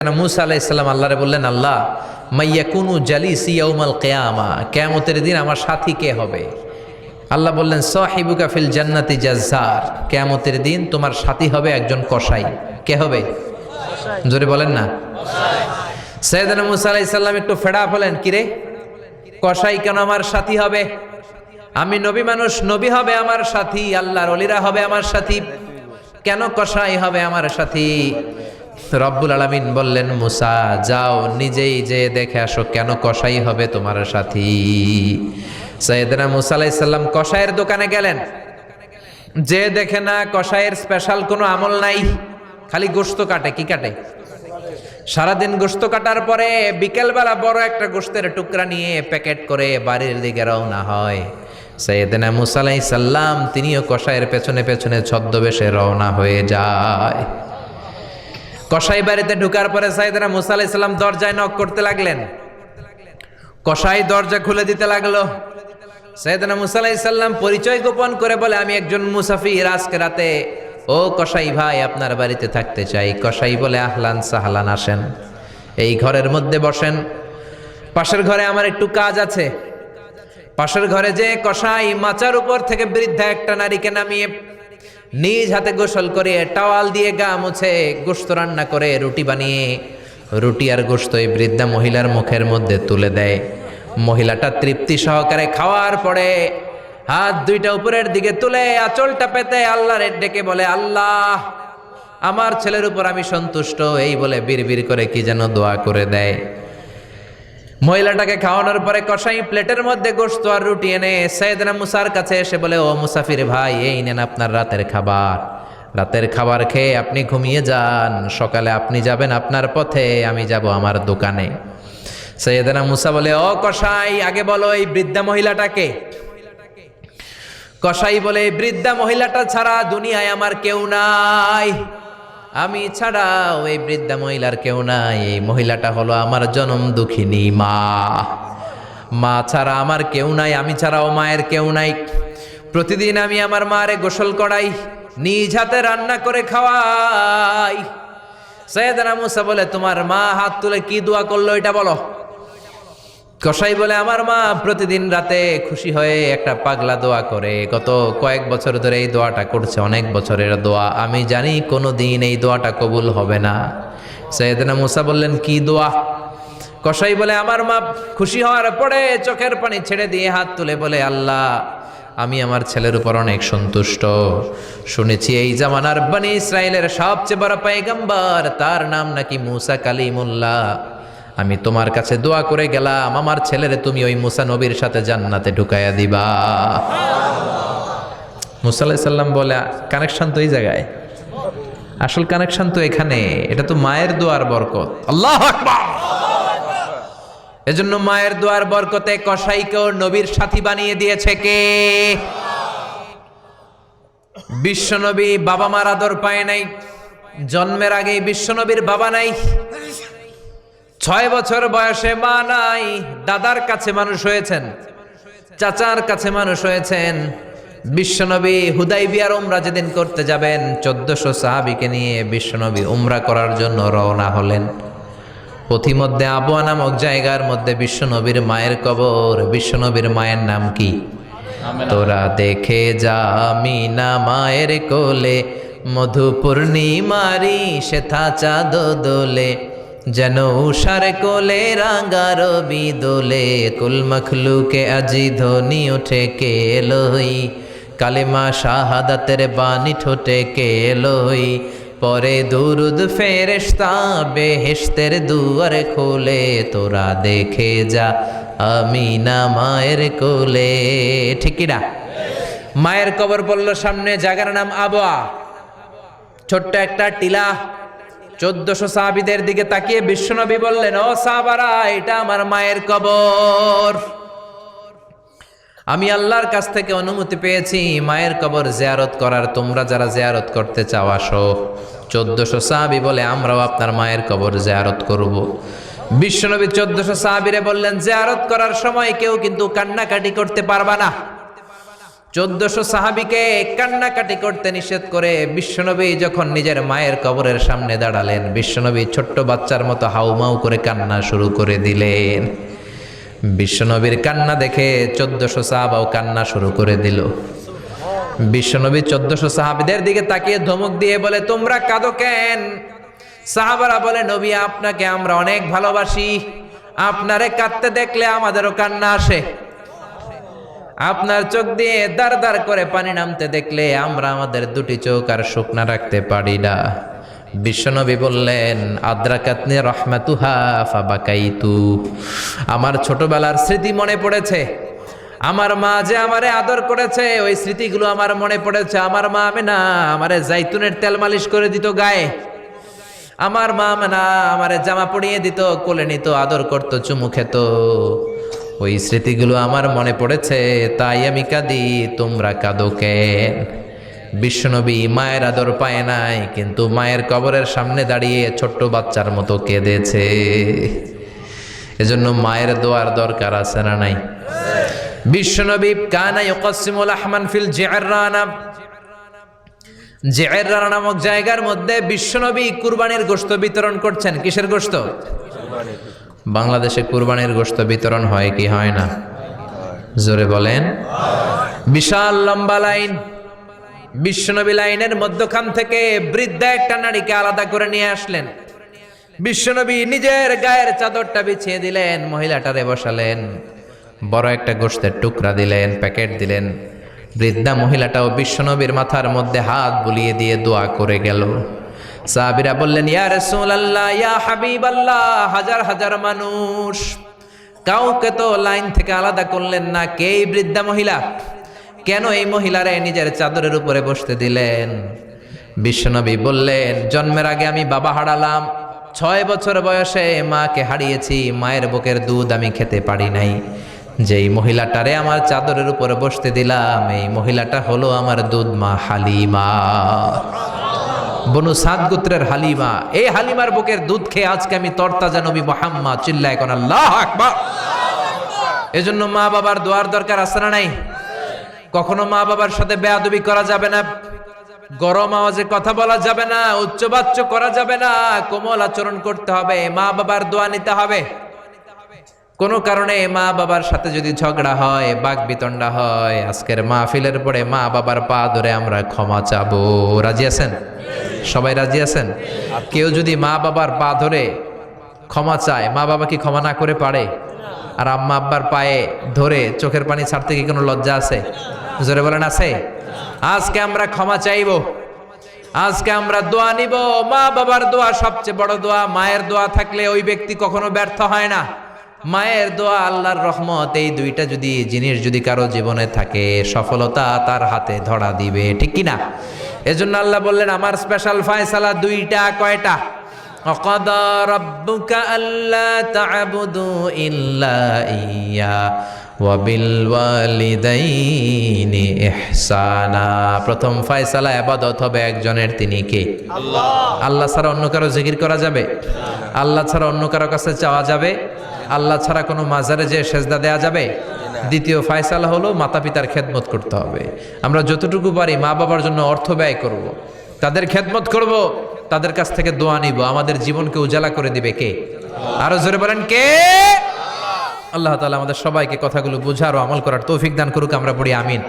মুসা আলাইহিস সালাম আল্লাহরে বললেন, আল্লাহ মাইয়াকুনু জালিসি ইয়াউমাল কিয়ামা, কিয়ামতের দিন আমার সাথী কে হবে? আল্লাহ বললেন, সাহিবুকা ফিল জান্নাতি জাজ্জার, কিয়ামতের দিন তোমার সাথী হবে একজন কসাই। কে হবে? জোরে বলেন না। সাইয়েদনা মুসা আলাইহিস সালাম একটু ফেড়া হলেন, কিরে কসাই কেন আমার সাথী হবে? আমি নবী মানুষ, নবী হবে আমার সাথী, আল্লাহর ওলিরা হবে আমার সাথী, কেন কসাই হবে আমার সাথী? রব্বুল আলামিন বললেন, মুসা যাও নিজেই যে দেখে আসো কেন কসাই হবে তোমার সাথী। সাইয়েদনা মুসা আলাইহিস সালাম কসাইয়ের দোকানে গেলেন, যে দেখে না কসাইয়ের স্পেশাল কোনো আমল নাই, খালি গোশত কাটে। কি কাটে? সারাদিন গোশত কাটার পরে বিকেলবেলা বড় একটা গোশতের টুকরা নিয়ে প্যাকেট করে বাড়ির দিকে রওনা হয়। সাইয়েদনা মুসা আলাইহিস সালাম তিনিও কসাইয়ের পেছনে পেছনে ছদ্মবেশে রওনা হয়ে যায়। কসাই বাড়িতে ঢুকার পরে সাইয়েদনা মুসা আলাইহিস সালাম দরজায় নক করতে লাগলেন। কসাই দরজা খুলে দিতে লাগলো। সাইয়েদনা মুসা আলাইহিস সালাম পরিচয় গোপন করে বলে, আমি একজন মুসাফির, আজকে রাতে ও কসাই ভাই আপনার বাড়িতে থাকতে চাই। কসাই বলে, আহলান সাহলান, আসেন, এই ঘরের মধ্যে বসেন, পাশের ঘরে আমার একটু কাজ আছে। পাশের ঘরে যে কসাই মাচার উপর থেকে বৃদ্ধা একটা নারীকে নামিয়ে নিজ হাতে গোসল করে টাওয়াল দিয়ে গা মুছে গোশত রান্না করে রুটি বানিয়ে রুটি আর গোশত এই বৃদ্ধা মহিলার মুখের মধ্যে তুলে দেয়। মহিলাটা তৃপ্তি সহকারে খাওয়ার পরে হাত দুইটা উপরের দিকে তুলে আঁচলটা পেতে আল্লাহর ডেকে বলে, আল্লাহ আমার ছেলের উপর আমি সন্তুষ্ট, এই বলে বিড়বিড় করে কি যেন দোয়া করে দেয়। মহিলাটাকে খাওয়ানোর পরে কসাই প্লেটের মধ্যে গোশত আর রুটি এনে সাইয়েদনা মুসার কাছে এসে বলে, ও মুসাফির ভাই, এই নেন আপনার রাতের খাবার। রাতের খাবার খেয়ে আপনি ঘুমিয়ে যান, সকালে আপনি যাবেন আপনার পথে, আমি যাব আমার দোকানে। সাইয়েদনা মুসা বলে, ও কসাই আগে বলো এই বৃদ্ধা মহিলাটাকে। কসাই বলে, এই বৃদ্ধা মহিলাটা ছাড়া দুনিয়ায় আমার কেউ নাই, আমি ছাড়া ওই বৃদ্ধা মহিলার কেউ নাই। এই মহিলাটা হলো আমার জনম দুঃখিনী মা, মা ছাড়া আমার কেউ নাই, আমি ছাড়াও মায়ের কেউ নাই। প্রতিদিন আমি আমার মারে গোসল করাই, নিজ হাতে রান্না করে খাওয়াই। সাইয়েদনা মুসা বলে, তোমার মা হাত তুলে কি দোয়া করলো এটা বলো। কসাই বলে, আমার মা প্রতিদিন রাতে খুশি হয়ে একটা পাগলা দোয়া করে, গত কয়েক বছর ধরে এই দোয়াটা করছে, অনেক বছরের দোয়া, আমি জানি কোনো দিন এই দোয়াটা কবুল হবে না। সাইয়েদনা মুসা বললেন, কি দোয়া? কসাই বলে, আমার মা খুশি হওয়ার পরে চোখের পানি ছেড়ে দিয়ে হাত তুলে বলে, আল্লাহ আমি আমার ছেলের উপর অনেক সন্তুষ্ট, শুনেছি এই জামানার বনি ইসরায়েলের সবচেয়ে বড় পয়গম্বর, তার নাম নাকি মুসা কালিমুল্লাহ। আমি তোমার কাছে দোয়া করে গেলাম, আমার ছেলেরে তুমি ওই মুসা নবীর সাথে জান্নাতে ঢুকাইয়া দিবা। মুসা আলাইহিস সালাম বলে, কানেকশন তো এই জায়গায়, আসল কানেকশন তো এখানে, এটা তো মায়ের দোয়ার বরকত। আল্লাহু আকবার। এজন্য মায়ের দোয়ার বরকতে কসাইকেও নবীর সাথী বানিয়ে দিয়েছে কে? বিশ্বনবী বাবা মার আদর পায় নাই, জন্মের আগেই বিশ্বনবীর বাবা নাই, 6 বছর বয়সে মা নাই, দাদার কাছে মানুষ হয়েছেন, চাচার কাছে মানুষ হয়েছেন। বিশ্বনবী হুদাইবিয়ার উমরা যেদিন করতে যাবেন, 1400 সাহাবীকে নিয়ে বিশ্বনবী উমরা করার জন্য রওনা হলেন। পথিমধ্যে আবওয়া নামক জায়গার মধ্যে বিশ্বনবীর মায়ের কবর। বিশ্বনবীর মায়ের নাম কি? তোরা দেখে যা আমিনা মায়ের কোলে, মধু পূর্ণিমারি সেথা চাঁদ দোলে, যেন উষার কোলে রাঙা রবি দোলে, কুল মখলুকে আজি ধ্বনি ওঠে কে লই, কালেমা শাহাদাতের বাণী ঠোঁটে কে লই, পরে দুরুদ ফেরেশতা বেহেশতের দুয়ার খোলে, তোরা দেখে যা আমিনা মায়ের কোলে। ঠিক কি না? মায়ের কবর বলল সামনে, জায়গার নাম আবওয়া, ছোট্ট একটা টিলা। 1400 সাহাবীদের দিকে তাকিয়ে বিশ্বনবী বললেন, ও সাহাবারা, এটা আমার মায়ের কবর। আমি আল্লাহর কাছ থেকে অনুমতি পেয়েছি মায়ের কবর জিয়ারত করার, তোমরা যারা জিয়ারত করতে চাও আসো। 1400 সাহাবী বলে, আমরাও আপনার মায়ের কবর জিয়ারত করব। বিশ্বনবী 1400 সাহাবীরে বললেন, জিয়ারত করার সময় কেউ কিন্তু কান্নাকাটি করতে পারবা না, 1400 সাহাবীকে কান্নাকাটি করতে নিষেধ করে বিশ্বনবী যখন নিজের মায়ের কবরের সামনে দাঁড়ালেন, বিশ্বনবী ছোট্ট বাচ্চার মতো হাউমাউ করে কান্না শুরু করে দিলেন। বিশ্বনবীর কান্না দেখে 1400 সাহাবাও কান্না শুরু করে দিল। বিশ্বনবী 1400 সাহাবীদের দিকে তাকিয়ে ধমক দিয়ে বলে, তোমরা কাঁদো কেন? সাহাবারা বলে, নবী আপনাকে আমরা অনেক ভালোবাসি, আপনারে কাঁদতে দেখলে আমাদেরও কান্না আসে। আপনার চোখ দিয়ে দার দার করে পানি নামতে দেখলে আমরা আমাদের দুটি চোখ আর শুকনা রাখতে পারি না। বিশ্বনবী বললেন, আদ্রাকাতনি রহমাতুহা ফাবাকাইতু। আমার ছোটবেলার স্মৃতি মনে পড়েছে, আমার মা যে আমারে আদর করেছে ওই স্মৃতিগুলো আমার মনে পড়েছে। আমার মা আমেনা আমারে জাইতুনের তেল মালিশ করে দিত গায়ে, আমার মা আমেনা আমারে জামা পরিয়ে দিত, কোলে নিত, আদর করতো, চুমু খেত। ওই স্মৃতিগুলো আমার মনে পড়েছে, তাই আমি কাঁদি, তোমরা কাঁদো কেন? বিশ্বনবী মায়ের আদর পায় নাই, কিন্তু মায়ের কবরের সামনে দাঁড়িয়ে ছোট্ট বাচ্চার মতো কেঁদেছে। এজন্য মায়ের দোয়ার দরকার আছে না নাই? বিশ্বনবী কানা ইউকাসিমুল আহমান ফিল জিআররানা, জিআররানা নামক জায়গার মধ্যে বিশ্বনবী কুরবানির গোশত বিতরণ করছেন। কিসের গোশত? বাংলাদেশে কুরবানির গোশত বিতরণ হয় কি হয় না? জোরে বলেন। বিশাল লম্বা লাইন, বিশ্বনবী লাইনের মধ্যখান থেকে বৃদ্ধা একটা নারীকে আলাদা করে নিয়ে আসলেন। বিশ্বনবী নিজের গায়ের চাদরটা বিছিয়ে দিলেন, মহিলাটারে বসালেন, বড় একটা গোশতের টুকরা দিলেন, প্যাকেট দিলেন। বৃদ্ধা মহিলাটাও বিশ্বনবীর মাথার মধ্যে হাত বুলিয়ে দিয়ে দোয়া করে গেল। সাহাবীরা বললেন, ইয়া রাসূলুল্লাহ, ইয়া হাবিবাল্লাহ, হাজার হাজার মানুষ, কাউকে তো লাইন থেকে আলাদা করলেন না, কে এই বৃদ্ধা মহিলা? কেন এই মহিলারে নিজের চাদরের উপরে বসতে দিলেন? বিশ্বনবী বললেন, জন্মের আগে আমি বাবা হারালাম, 6 বছর বয়সে মাকে হারিয়েছি, মায়ের বুকের দুধ আমি খেতে পারি নাই। যেই মহিলাটারে আমার চাদরের উপরে বসতে দিলাম, এই মহিলাটা হলো আমার দুধ মা হালিমা, বনু সাদ গোত্রের হালিমা। এই হালিমার বুকের দুধ খেয়ে আজকে আমি তরতাজা নবী মুহাম্মদ। চিল্লায় কোন আল্লাহু আকবার। এজন্য মা বাবার দোয়ার দরকার আছে না নাই? কখনো মা বাবার সাথে বেয়াদবি করা যাবে না, গরম আওয়াজে কথা বলা যাবে না, উচ্চবাচ্য করা যাবে না, কোমল আচরণ করতে হবে, মা বাবার দোয়া নিতে হবে। কোনো কারণে মা বাবার সাথে যদি ঝগড়া হয়, বাক বিতণ্ডা হয়, আজকের মাহফিলের পরে মা বাবার পা ধরে আমরা ক্ষমা চাবো। রাজি আছেন? সবাই রাজি আছেন? কেউ যদি মা বাবার পা ধরে ক্ষমা চায়, মা বাবা কি ক্ষমা না করে পারে? আর আম্মা আব্বার পায়ে ধরে চোখের পানি ছাড়তে কি কোনো লজ্জা আছে? জোরে বলেন, আছে? আজকে আমরা ক্ষমা চাইব, আজকে আমরা দোয়া নিব। মা বাবার দোয়া সবচেয়ে বড় দোয়া। মায়ের দোয়া থাকলে ওই ব্যক্তি কখনো ব্যর্থ হয় না। মায়ের দোয়া, আল্লাহর রহমত, এই দুইটা যদি জিনিস যদি কারো জীবনে থাকে, সফলতা তার হাতে ধরা দিবে, ঠিক কি না? এজন্য আল্লাহ বললেন, আমার স্পেশাল ফয়সালা দুইটা। কয়টা? وَقَضَى رَبُّكَ أَلَّا تَعْبُدُوا إِلَّا إِيَّاهُ وَبِالْوَالِدَيْنِ إِحْسَانًا। প্রথম ফয়সালা ইবাদত হবে একজনের, তিনি কে? আল্লাহ। আল্লাহ ছাড়া অন্য কারো জিকির করা যাবে? আল্লাহ ছাড়া অন্য কারো কাছে চাওয়া যাবে? আল্লাহ ছাড়া কোনো মাজারে যে সেজদা দেয়া যাবে? দ্বিতীয় ফয়সালা হলো মাতা পিতার খেদমত করতে হবে। আমরা যতটুকু পারি মা বাবার জন্য অর্থ ব্যয় করব, তাদের খেদমত করব, তাদের কাছ থেকে দোয়া নিব। আমাদের জীবনকে উজালা করে দিবে কে? আরো জোরে বলেন, কে? আল্লাহ তাআলা আমাদের সবাইকে কথাগুলো বুঝার ও আমল করার তৌফিক দান করুক। আমরা পড়ি আমিন।